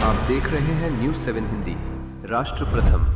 आप देख रहे हैं न्यूज़ 7 हिंदी, राष्ट्र प्रथम।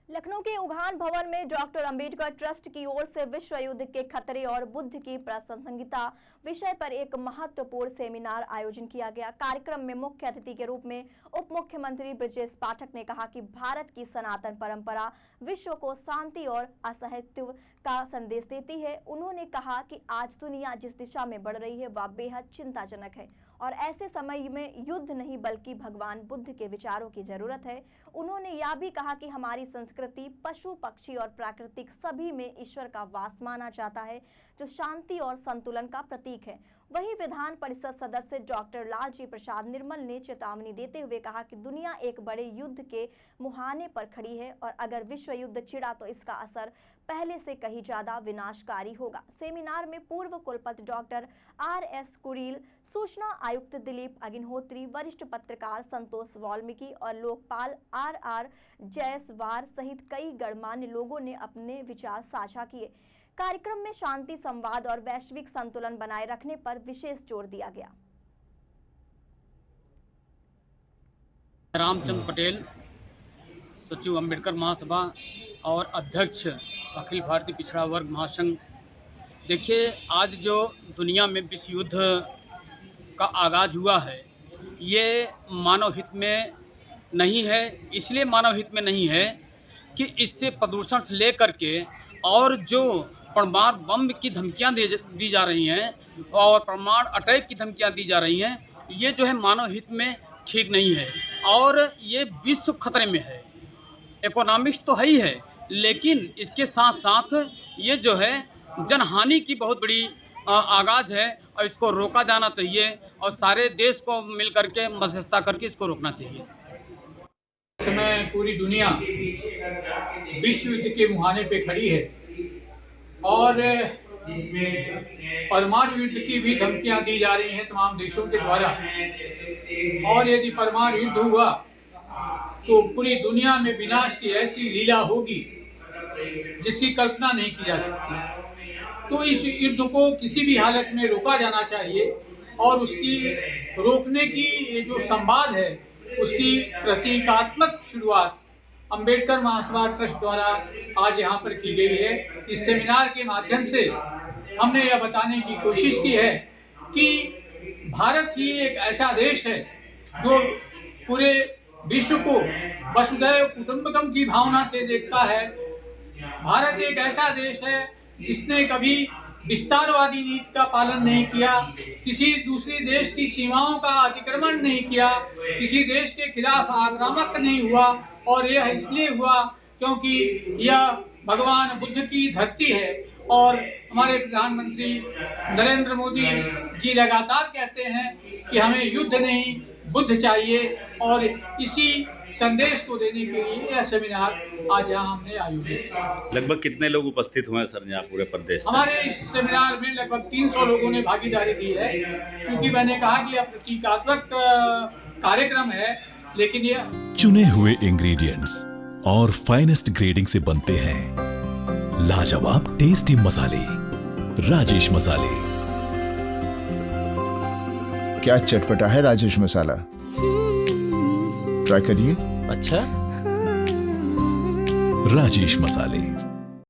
लखनऊ के उभान भवन में डॉक्टर अंबेडकर ट्रस्ट की ओर से विश्व युद्ध के खतरे और बुद्ध की प्रासंगिकता विषय पर एक महत्वपूर्ण सेमिनार आयोजन किया गया। कार्यक्रम में मुख्य अतिथि के रूप में उप मुख्यमंत्री ब्रजेश पाठक ने कहा कि भारत की सनातन परंपरा विश्व को शांति और असहिष्णुता का संदेश देती है। उन्होंने कहा कि आज दुनिया जिस दिशा में बढ़ रही है वह बेहद चिंताजनक है और ऐसे समय में युद्ध नहीं बल्कि भगवान बुद्ध के विचारों की जरूरत है। उन्होंने यह भी कहा कि हमारी संस्कृति पशु पक्षी और प्राकृतिक सभी में ईश्वर का वास माना जाता है, जो शांति और संतुलन का प्रतीक है। वहीं विधान परिषद सदस्य डॉक्टर लालजी प्रसाद निर्मल ने चेतावनी देते हुए कहा कि दुनिया एक बड़े युद्ध के मुहाने पर खड़ी है और अगर विश्व युद्ध छिड़ा तो इसका असर पहले से कहीं ज्यादा विनाशकारी होगा। सेमिनार में पूर्व कुलपति डॉक्टर RS कुरील, सूचना आयुक्त दिलीप अग्निहोत्री, वरिष्ठ पत्रकार संतोष वाल्मीकि और लोकपाल RR जयसवार सहित कई गणमान्य लोगों ने अपने विचार साझा किए। कार्यक्रम में शांति, संवाद और वैश्विक संतुलन बनाए रखने पर विशेष जोर दिया गया। रामचंद्र पटेल, सचिव अंबेडकर महासभा और अध्यक्ष अखिल भारतीय पिछड़ा वर्ग महासंघ। देखिए, आज जो दुनिया में विश्व युद्ध का आगाज हुआ है, ये मानव हित में नहीं है। इसलिए मानव हित में नहीं है कि इससे प्रदूषण से लेकर के और जो परमाणु बम की धमकियां दी जा रही हैं और परमाणु अटैक की धमकियां दी जा रही हैं, ये जो है मानव हित में ठीक नहीं है और ये विश्व खतरे में है। इकोनॉमिक्स तो है ही है, लेकिन इसके साथ साथ ये जो है जनहानि की बहुत बड़ी आगाज है और इसको रोका जाना चाहिए और सारे देश को मिल करके मध्यस्थता करके इसको रोकना चाहिए। इस समय पूरी दुनिया विश्व युद्ध के मुहाने पे खड़ी है और परमाणु युद्ध की भी धमकियां दी जा रही हैं तमाम देशों के द्वारा। और यदि परमाणु युद्ध हुआ तो पूरी दुनिया में विनाश की ऐसी लीला होगी जिसकी कल्पना नहीं की जा सकती। तो इस युद्ध को किसी भी हालत में रोका जाना चाहिए और उसकी रोकने की जो संवाद है उसकी प्रतीकात्मक शुरुआत अंबेडकर महासभा ट्रस्ट द्वारा आज यहाँ पर की गई है। इस सेमिनार के माध्यम से हमने यह बताने की कोशिश की है कि भारत ही एक ऐसा देश है जो पूरे विश्व को वसुधैव कुटुंबकम की भावना से देखता है। भारत एक ऐसा देश है जिसने कभी विस्तारवादी नीति का पालन नहीं किया, किसी दूसरे देश की सीमाओं का अतिक्रमण नहीं किया, किसी देश के खिलाफ आक्रामक नहीं हुआ और यह इसलिए हुआ क्योंकि यह भगवान बुद्ध की धरती है। और हमारे प्रधानमंत्री नरेंद्र मोदी जी लगातार कहते हैं कि हमें युद्ध नहीं बुद्ध चाहिए और इसी संदेश को देने के लिए यह सेमिनार आज यहाँ हमने आयोजित किया। लगभग कितने लोग उपस्थित हुए हैं सर यहाँ पूरे प्रदेश से? हमारे इस सेमिनार में लगभग 300 लोगों ने भागीदारी दी है। क्योंकि मैंने कहा कि यह प्रतीकात्मक कार्यक्रम है, लेकिन यह चुने हुए इंग्रेडिएंट्स और फाइनेस्ट ग्रेडिंग से बनते हैं लाजवाब टेस्टी मसाले, राजेश मसाले। क्या चटपटा है राजेश मसाला, ट्राई करिए। अच्छा, राजेश मसाले।